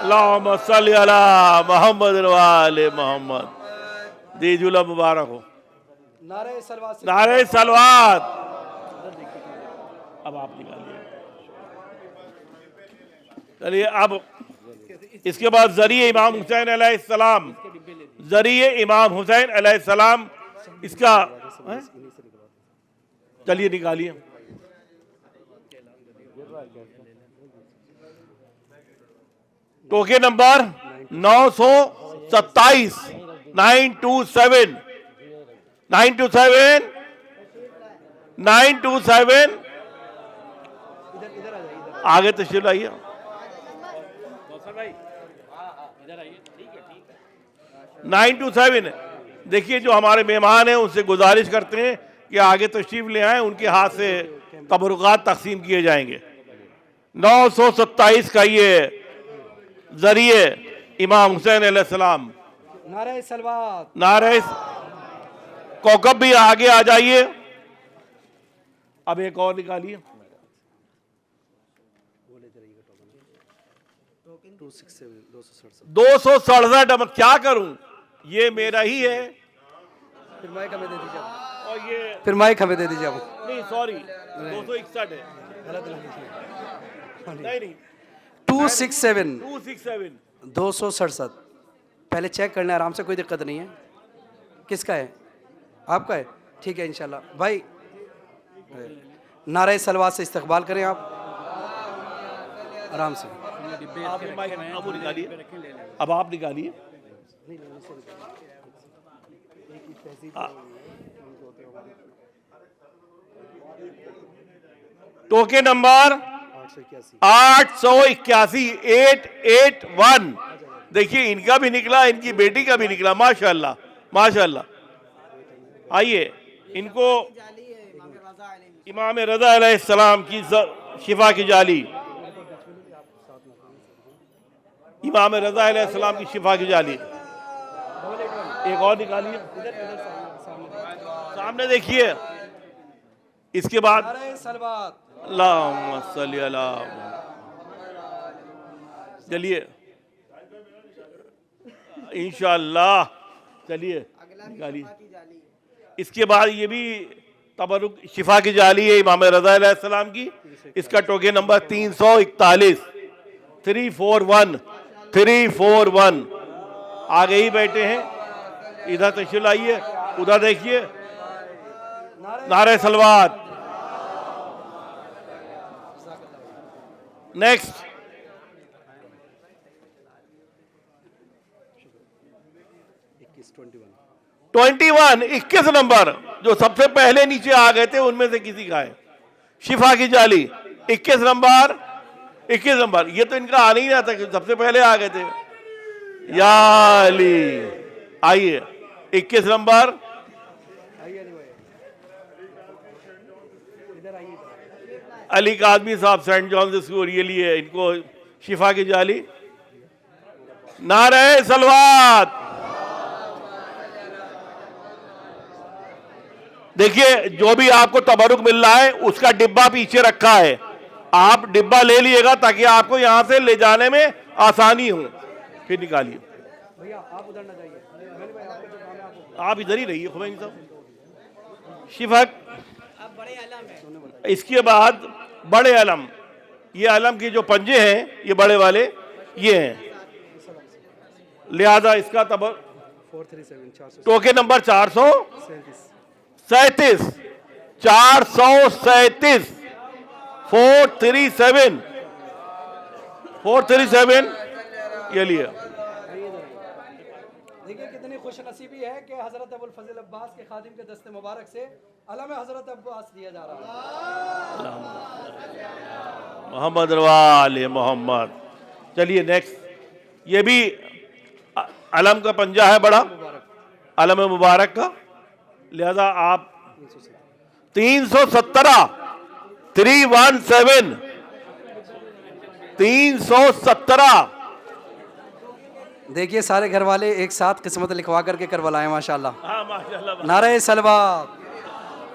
अल्लाहुम्मा सल्ली अला मोहम्मद व आले मोहम्मद। दी झूला मुबारक हो। नारे सलवात से नारे सलवात। अब आप निकालिए। चलिए अब इसके बाद जरिए इमाम हुसैन अलैहिस्सलाम, जरिए इमाम हुसैन अलैहिस्सलाम इसका हैं? चलिए निकालिए। टोके नंबर 927 927 927 927 आगे तशरीफ लाइए। 927। देखिए जो हमारे मेहमान हैं उनसे गुजारिश करते हैं कि आगे तशरीफ ले आए, उनके हाथ से तबरुकात तकसीम किए जाएंगे। 927 का ये जरिए इमाम हुसैन अलैहिस्सलाम। नारे सलवात। नारे कौकब भी आगे आ जाइए। अब एक और निकालिए। 267। अब क्या करूं, ये मेरा ही है। फिर माइक हमें दे दीजिए। और ये फिर माइक हमें दे दीजिए आप। नहीं सॉरी 261 है। नहीं नहीं 267 267। 267। पहले चेक करना आराम से, कोई दिक्कत नहीं है। किसका है? आपका है? ठीक है इंशाल्लाह। भाई नारे सलवात से इस्तकबाल करें आप आराम से। आप वो निकालिए। अब आप निकालिए। टोके नंबर 881 881। देखिए इनका भी निकला, इनकी बेटी का भी निकला। माशाल्लाह माशाल्लाह। आइए इनको इमाम रज़ा अलैहिस्सलाम की शिफा की जाली, इमाम रज़ा अलैहिस्सलाम की शिफा की जाली। एक और निकालिए। सामने देखिए। इसके बाद नारे सलवात। अल्लाहुम्मा सल्ली अला। चलिए इंशाअल्लाह। चलिए निकालिए। इसके बाद ये भी तबरुक शिफा की जाली है इमाम रज़ा अलैहिस्सलाम की। इसका टोके नंबर 341 341 341। आगे ही बैठे हैं, इधर तशरीफ लाइए, उधर देखिए। नारे सलवात। नेक्स्ट 21 नंबर जो सबसे पहले नीचे आ गए थे उनमें से किसी का है। शिफा की जाली 21 नंबर। 21 नंबर ये तो इनका आने ही नहीं था, सबसे पहले आ गए थे। या अली आइए 21 नंबर। अली कादमी साहब सेंट जॉन्स स्कूल ये लिए इनको शिफा की जाली। नारे सलवात। देखिए जो भी आपको तबरुक मिल रहा है उसका डिब्बा पीछे रखा है, आप डिब्बा ले लिएगा ताकि आपको यहां से ले जाने में आसानी हो। फिर निकालिए। भैया आप उधर ना जाइए, आप इधर ही रहिए खुमैनी साहब। शिफक। इसके बाद बड़े अलम, ये अलम के जो पंजे हैं ये बड़े वाले ये हैं, लिहाजा इसका तबर 437 टोके नंबर 437 437 437 ये लिए। देखिए कितनी खुश नसीबी है कि हजरत अबुल फजल अब्बास के खादिम के दस्ते मुबारक से अलम हजरत अब्बास दिया जा रहा है। मोहम्मद रवाल मोहम्मद। चलिए नेक्स्ट। ये भी अलम का पंजा है बड़ा, अलम मुबारक का, लिहाजा आप 317 317 317। देखिए सारे घर वाले एक साथ किस्मत लिखवा करके करबलाए माशाल्लाह। हाँ माशाल्लाह। नारे सलवात।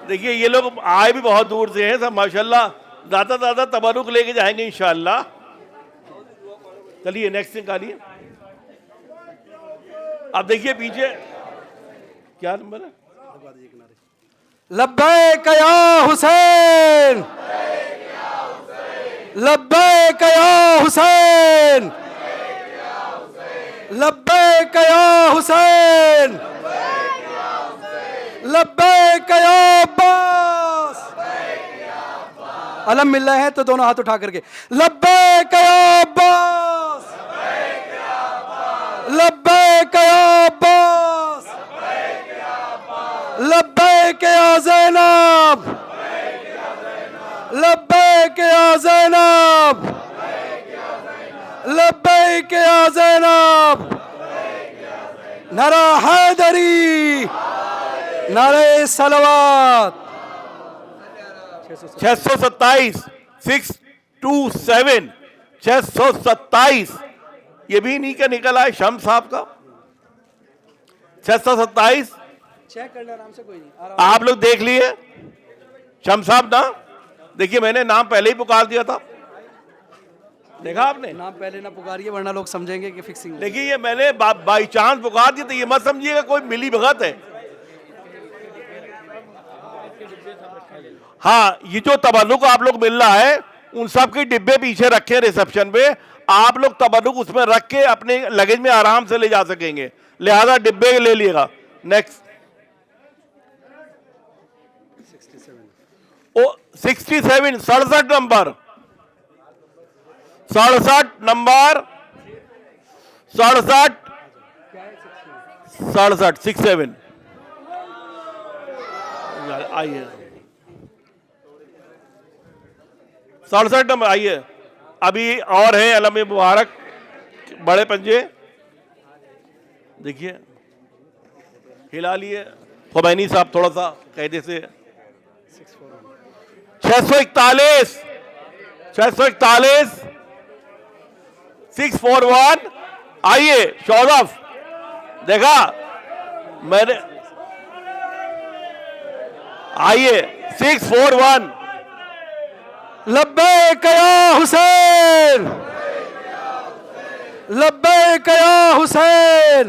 देखिए ये लोग आए भी बहुत दूर से हैं सब माशाल्लाह, ज़्यादा तबरुक लेके जाएंगे इंशाअल्लाह। चलिए नेक्स्ट निकालिए। अब देखिए पीछे क्या नंबर है? लब्बैक या हुसैन, लब्बैक या हुसैन, लब्बैक या हुसैन, लब्बैक या अब्बास। अलम मिल रहे हैं तो दोनों हाथ उठा करके लब्बैक या अब्बास, लब्बैक या अब्बास, लब्बैक या ज़ैनब, लब्बैक या ज़ैनब, लब्बैक या ज़ैनब। नारा हैदरी, नारे सलवात। 627 627 627। ये भी नहीं क्या निकला है शम्स साहब का? 627 चेक करना आराम से, कोई नहीं। आप लोग देख लिए शम्स साहब ना? देखिए मैंने नाम पहले ही पुकार दिया था, देखा आपने? नाम पहले ना पुकारिए वरना लोग समझेंगे कि फिक्सिंग। देखिए ये मैंने बाई चांस पुकार दिया, तो ये मत समझिएगा कोई मिली भगत है। हाँ, ये जो तबर्रुक आप लोग मिल रहा है उन सब के डिब्बे पीछे रखे रिसेप्शन पे, आप लोग तबर्रुक उसमें रख के अपने लगेज में आराम से ले जा सकेंगे, लिहाजा डिब्बे ले लिएगा। नेक्स्ट 67 67 नंबर 67 नंबर 67 67 67 आइए 67 नंबर आइए। अभी और है अलम मुबारक बड़े पंजे, देखिए हिला लिए खुमैनी साहब थोड़ा सा कायदे से। 641 641 641 आइए। शौरफ देखा मैंने, आइए 641। लब्बैक या हुसैन, लब्बैक या हुसैन,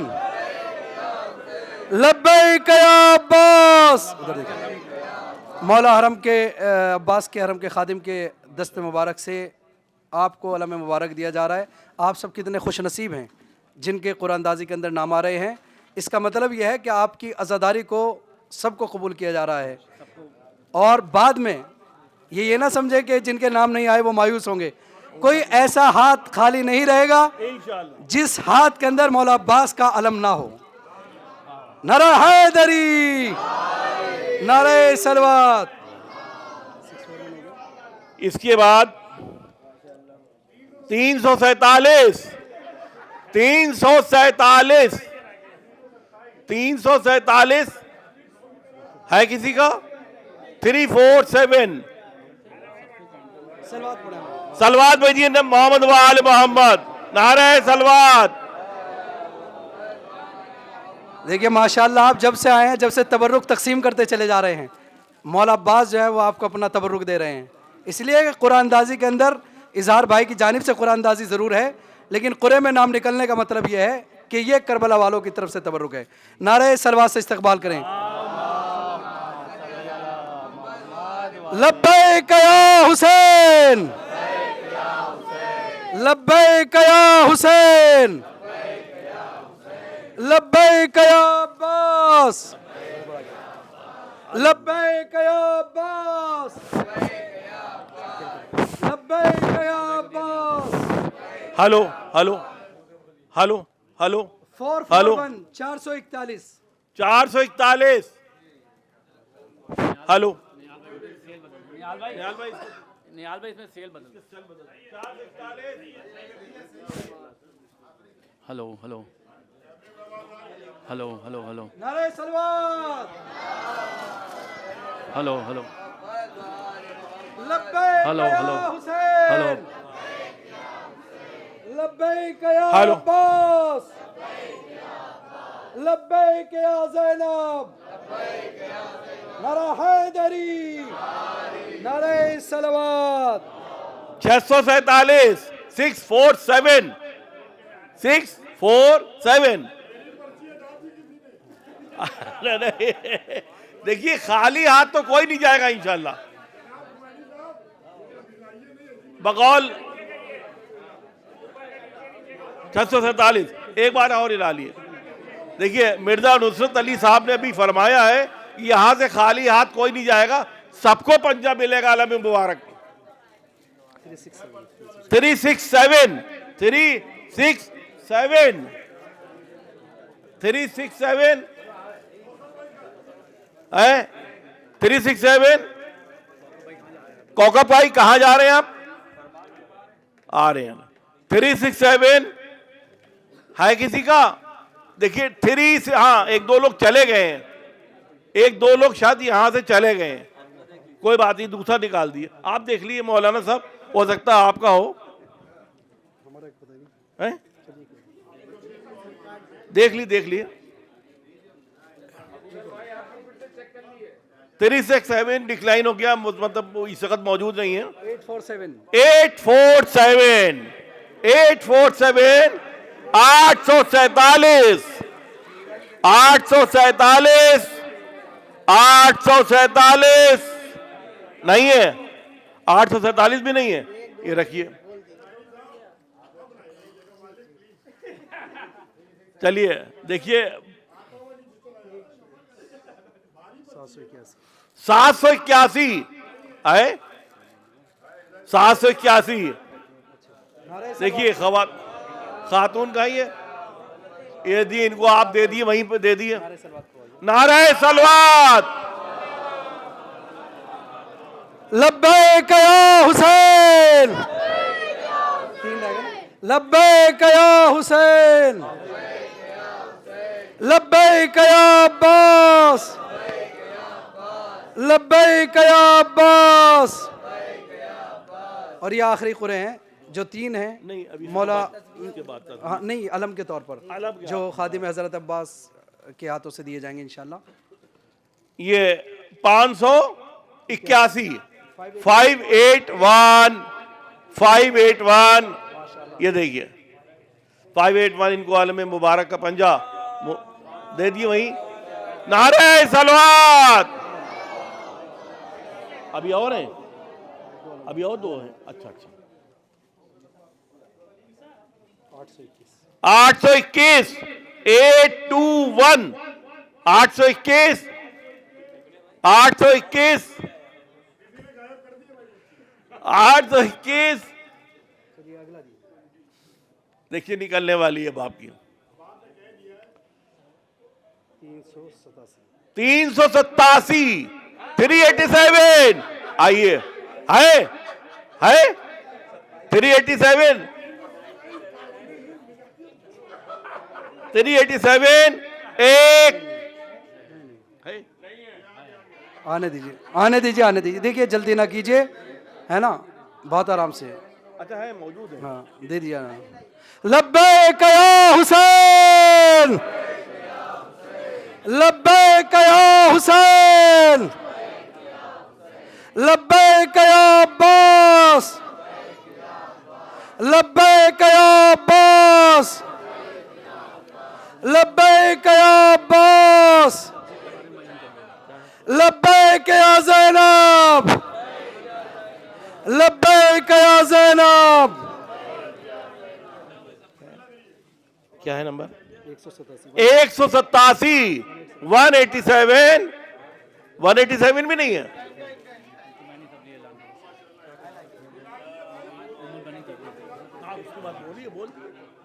लब्बैक या अब्बास। मौला हरम के अब्बास के हरम के खादिम के दस्त मुबारक से आपको अलम मुबारक दिया जा रहा है। आप सब कितने खुश नसीब हैं जिनके कुरानदाजी के अंदर नाम आ रहे हैं। इसका मतलब यह है कि आपकी अज़ादारी को सबको कबूल किया जा रहा है, और बाद में ये ना समझे कि जिनके नाम नहीं आए वो मायूस होंगे। कोई ऐसा हाथ खाली नहीं रहेगा जिस हाथ के अंदर मौला अब्बास का अलम ना हो। नारा हैदरी, नारे सलवात। इसके बाद 347 347 347 है किसी का? 347 सलवात भेजिए न मोहम्मद वाल मोहम्मद। नारे सलवात। देखिए माशाल्लाह, आप जब से आए हैं, जब से तबर्रुक तकसीम करते चले जा रहे हैं, मौला अब्बास जो है वो आपको अपना तबर्रुक दे रहे हैं। इसलिए कि कुरानदाजी के अंदर इजहार भाई की जानिब से कुरानदाजी ज़रूर है, लेकिन कुरे में नाम निकलने का मतलब यह है कि ये करबला वालों की तरफ से तबर्रुक है। नारे सलवात से इस्तकबाल करें। लब्बैक या हुसैन, लब्बैक या हुसैन, लब्बैक या अब्बास, लब्बैक या अब्बास, लब्बैक या Abbas. Hello hello hello hello 441 441 441 hello Nihal भाई इसमें सेल बदल। Hello hello hello hello hello नारे सलवात। हेलो हेलो लब्बैक हेलो, या हेलो, हुसैन, हेलो। लब्बैक या हेलो। अब्बास, लब्बैक या ज़ैनब, नारा हैदरी, नारे सलवात। 647 647 6 4 7। देखिए खाली हाथ तो कोई नहीं जाएगा इंशाल्लाह। बकौल 647 एक बार और हिला लिए। देखिए मिर्जा नुसरत अली साहब ने अभी फरमाया है कि यहां से खाली हाथ कोई नहीं जाएगा, सबको पंजा मिलेगा आलम मुबारक। 367 367 367 है 367। कौकब भाई कहां जा रहे हैं आप? आ रहे हैं। 367 है किसी का? देखिए 3 से, हाँ एक दो लोग चले गए हैं, एक दो लोग शायद यहां से चले गए हैं, कोई बात नहीं, दूसरा निकाल दिए। आप देख लीजिए मौलाना साहब, हो सकता है आपका हो। है? देख लिए 367 डिक्लाइन हो गया, मतलब इस वक्त मौजूद नहीं है। 847 847 847 847 847 847 नहीं है, 847 भी नहीं है। ये रखिए, चलिए देखिए 781 है 781। देखिए खातून का ही है, ये दिए इनको, आप दे दिए, वहीं पे दे दिए। नारे सलवात। लब्बैक या हुसैन, लब्बैक या हुसैन, लब्बैक या अब्बास, लब्बैक या अब्बास। और ये आखिरी कुरे हैं जो 3 हैं। नहीं अभी मौला के बाद हाँ नहीं, अलम के तौर पर जो खादिम हजरत अब्बास के हाथों से दिए जाएंगे इंशाल्लाह। ये 581 581 581। ये देखिए 581, इनको आलम मुबारक का पंजा दे दिए वहीं। नारे सलवात। अभी और हैं, अभी और 2 हैं। अच्छा 821 821 821 821 821। देखिए निकलने वाली है बाप की 387 387। आइए, है 387 387 एक है। आने दीजिए। देखिए जल्दी ना कीजिए, है ना, बहुत आराम से। अच्छा है, मौजूद है। हाँ दे दिया ना। लब्बैक या हुसैन, लब्बैक या हुसैन, लब्बैक या अब्बास, लब्बैक या अब्बास, लब्बैक या अब्बास, लब्बैक या ज़ैनब, लब्बैक या ज़ैनब। क्या है नंबर? 187 187 187 भी नहीं है।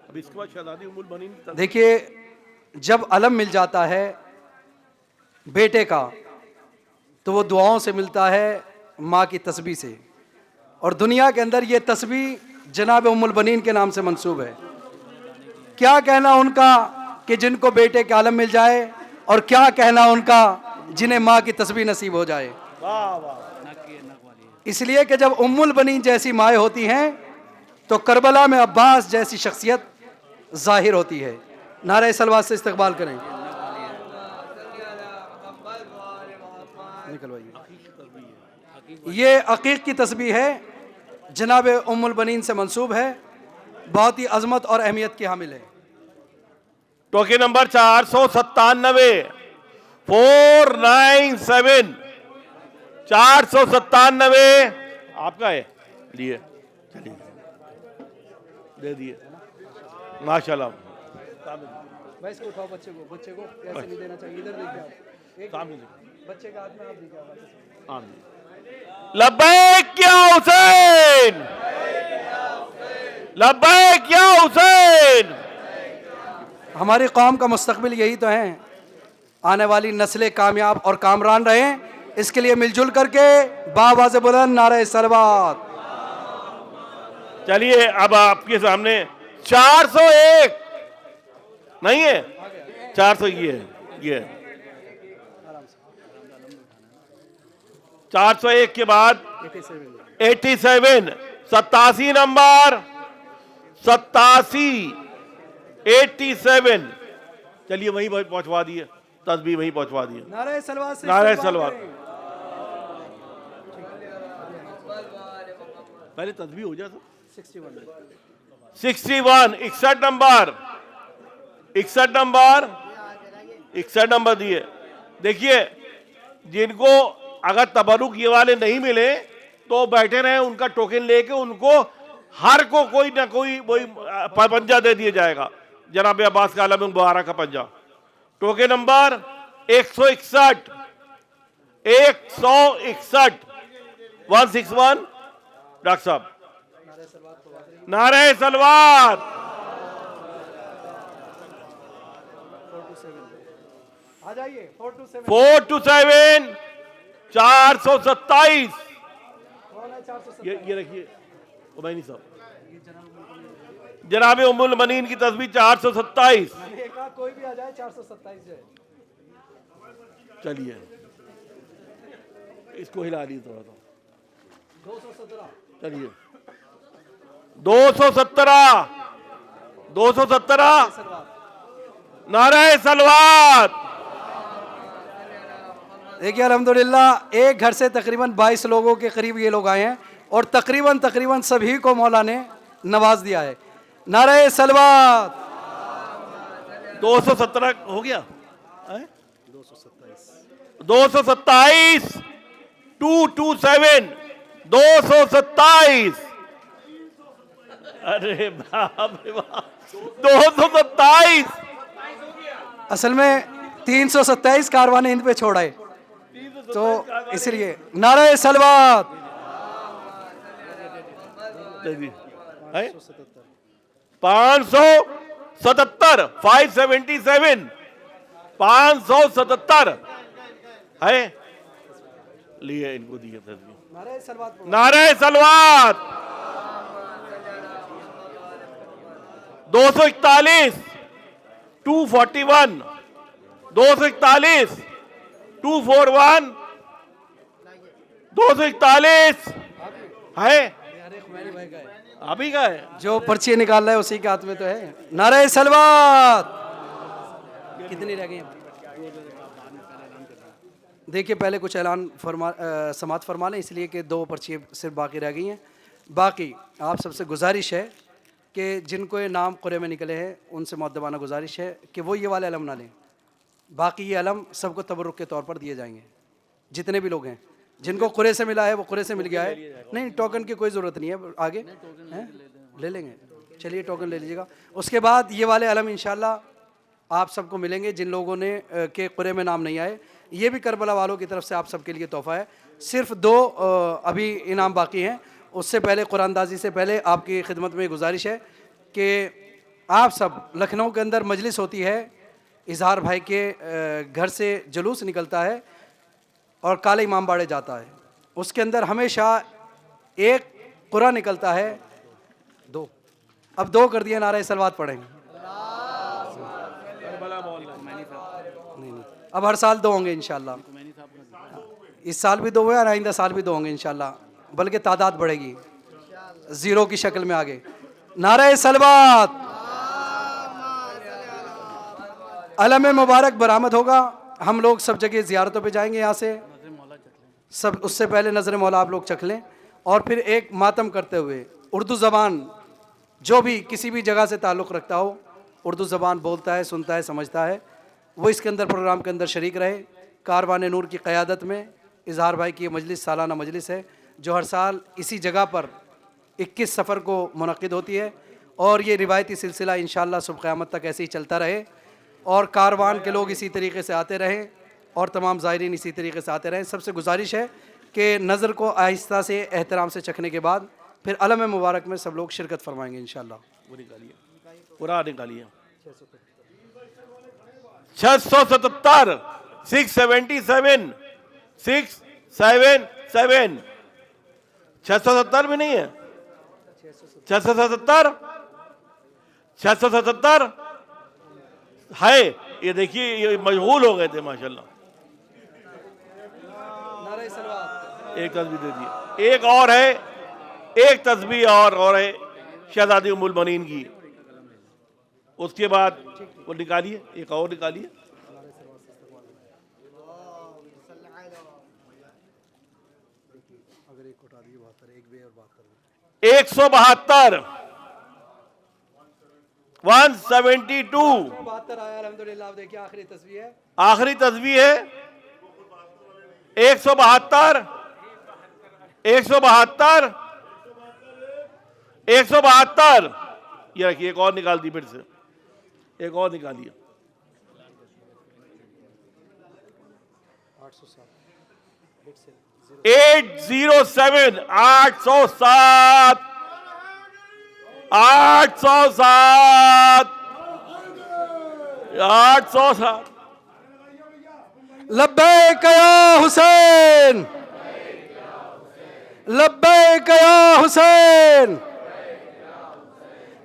अब इसके बाद शहजादी उम्मुल बनीन। देखिए जब अलम मिल जाता है बेटे का तो वो दुआओं से मिलता है, माँ की तस्बीह से। और दुनिया के अंदर ये तस्बीह जनाब उम्मुल बनीन के नाम से मंसूब है। क्या कहना उनका कि जिनको बेटे का आलम मिल जाए, और क्या कहना उनका जिन्हें माँ की तस्बीह नसीब हो जाए। इसलिए कि जब उम्मुल बनीन जैसी माएँ होती हैं तो करबला में अब्बास जैसी शख्सियत जाहिर होती है। नारे सलवात से इस्तकबाल करें। ये अकीक की तस्बीह है, जनाब उम्मुल बनीन से मंसूब है। बहुत ही अजमत और अहमियत की हामिल है। टोकन नंबर 497 497 497 आपका है, लिए चलिए दे दिए माशाल्लाह। भाई इसको उठाओ, बच्चे को ऐसे नहीं देना चाहिए, इधर देखिए आप, एक सामने बच्चे का हाथ में आप देखिए। लब्बैक या हुसैन, लब्बैक या हुसैन। हमारी कौम का मुस्तकबिल यही तो है, आने वाली नस्लें कामयाब और कामरान रहें, इसके लिए मिलजुल करके बावाज़ बुलंद नारे सलवात। चलिए अब आपके सामने 401 नहीं है, 400 ये है 401 के बाद 87 87 नंबर 87 चलिए वहीं पहुंचवा दिए, तस्बीह वहीं पहुंचवा दिए। नारे सलवात से नारे इस्तकबाल सलवात। करें। पहले तस्बीह हो जाता। 61 61 61 नंबर दिए। देखिए जिनको अगर तबरुक ये वाले नहीं मिले तो बैठे रहे, उनका टोकन लेके उनको हर को कोई ना कोई वही पंजा दे दिया जाएगा, जनाब अब्बास का आलम मुबारक का पंजा। टोकन नंबर 161 161 डॉक्टर साहब नारे सलवात। 427 427 ये रखिए उमैनी साहब, जनाब उम्मुल मनीन की तस्वीर 427। कोई भी आ जाए 427 जाए। चलिए इसको हिला ली थोड़ा सा। 217 चलिए 217 नारे सलवात। देखिए अल्हम्दुलिल्लाह एक घर से तकरीबन 22 लोगों के करीब ये लोग आए हैं और तकरीबन सभी को मौला ने नवाज दिया है। नारे सलवात। 217 हो गया, 227 227 227। अरे बाप रे बाप 227। असल में 327 कारवाने इन पे छोड़ा है, तो इसलिए नारे सलवात। 577 577 577 है, लिए इनको दिए तस्वीर। नारे सलवात। नारे सलवात। 241 241 241 241 241 है, अभी का है जो पर्ची निकाल रहा है उसी के हाथ में तो है। नारे सलवात। कितनी रह गई हैं? देखिए पहले कुछ ऐलान समात फरमा लें, इसलिए कि 2 पर्ची सिर्फ बाकी रह गई हैं। बाकी आप सबसे गुजारिश है कि जिनको ये नाम कुरे में निकले हैं उनसे मुअद्दबाना गुजारिश है कि वो ये वाले अलम ना लें। बाकी ये अलम सबको तबरुक के तौर पर दिए जाएंगे। जितने भी लोग हैं जिनको कुरे से मिला है वो कुरे से मिल गया है, नहीं टोकन की कोई ज़रूरत नहीं है, आगे हैं ले लेंगे। चलिए टोकन ले लीजिएगा। उसके बाद ये वाले अलम इंशाल्लाह आप सबको मिलेंगे जिन लोगों ने के कुरे में नाम नहीं आए। ये भी करबला वालों की तरफ से आप सबके लिए तोहफ़ा है। सिर्फ 2 अभी इनाम बाकी हैं। उससे पहले कुरानदाजी से पहले आपकी खिदमत में गुजारिश है कि आप सब लखनऊ के अंदर मजलिस होती है, इजहार भाई के घर से जुलूस निकलता है और काले इमाम बाड़े जाता है, उसके अंदर हमेशा एक कुरान निकलता है, 2 अब 2 कर दिया। नारे सलवात पढ़ेंगे। नहीं अब हर साल 2 होंगे इंशाल्लाह। इस साल भी 2 हुए और आइंदा साल भी 2 होंगे इंशाल्लाह, बल्कि तादाद बढ़ेगी 0 की शक्ल में आगे। नारे सलवात। अलम मुबारक बरामद होगा। हम लोग सब जगह ज़ियारतों पे जाएंगे यहाँ से सब। उससे पहले नज़र मौला आप लोग चख लें और फिर एक मातम करते हुए उर्दू ज़बान जो भी किसी भी जगह से ताल्लुक़ रखता हो, उर्दू ज़बान बोलता है, सुनता है, समझता है, वो इसके अंदर प्रोग्राम के अंदर शरीक रहे। कारवान नूर की क़यादत में इजहार भाई की ये मजलिस सालाना मजलिस है जो हर साल इसी जगह पर 21 सफ़र को मुनक़िद होती है और ये रिवायती सिलसिला इंशाअल्लाह सुबह क़यामत तक ऐसे ही चलता रहे और कारवान के लोग इसी तरीके से आते रहें और तमाम ज़ायरीन इसी तरीके से आते रहें। सबसे गुजारिश है कि नज़र को आहिस्ता से एहतराम से चखने के बाद फिर अलम मुबारक में सब लोग शिरकत फरमाएंगे इंशाअल्लाह। वो निकालिए, पूरा निकालिए। 677 677 677 670 भी नहीं है, 677 677 है। ये देखिए ये मशगूल हो गए थे माशाल्लाह। एक तस्बीह दे दिए, एक और है, एक तस्बीह और है शहजादी उम्मुल बनीन की। उसके बाद वो निकालिए, एक और निकालिए। एक 172 172 आया अल्हम्दुलिल्लाह। देखिए आखिरी तस्बीह है, आखिरी तस्बीह है 172 172 172। ये रखिए, एक और निकाल दी, फिर से एक और निकालिए। 807 807 807 807। लब्बैक या हुसैन, लब्बैक या हुसैन,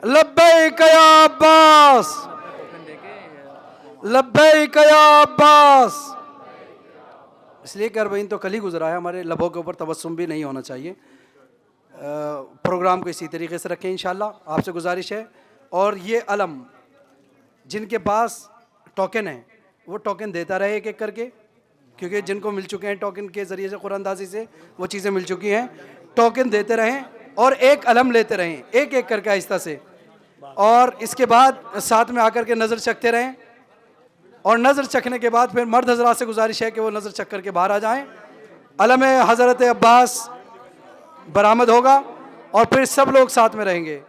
लब्बैक या अब्बास, लब्बैक या अब्बास। इसलिए कि अरबईन तो कल ही गुजरा है, हमारे लबों के ऊपर तबस्सुम भी नहीं होना चाहिए। प्रोग्राम को इसी तरीके से रखें इंशाअल्लाह, आपसे गुजारिश है। और ये अलम जिनके पास टोकन है वो टोकन देता रहे एक एक करके, क्योंकि जिनको मिल चुके हैं टोकन के ज़रिए से कुरानंदाजी से वो चीज़ें मिल चुकी हैं। टोकन देते रहें और एक अलम लेते रहें एक एक करके आहिस्ता से, और इसके बाद साथ में आकर के नज़र चखते रहें। और नज़र चखने के बाद फिर मर्द हजरात से गुजारिश है कि वो नज़र चख करके बाहर आ जाएं। अलम हज़रत अब्बास बरामद होगा और फिर सब लोग साथ में रहेंगे।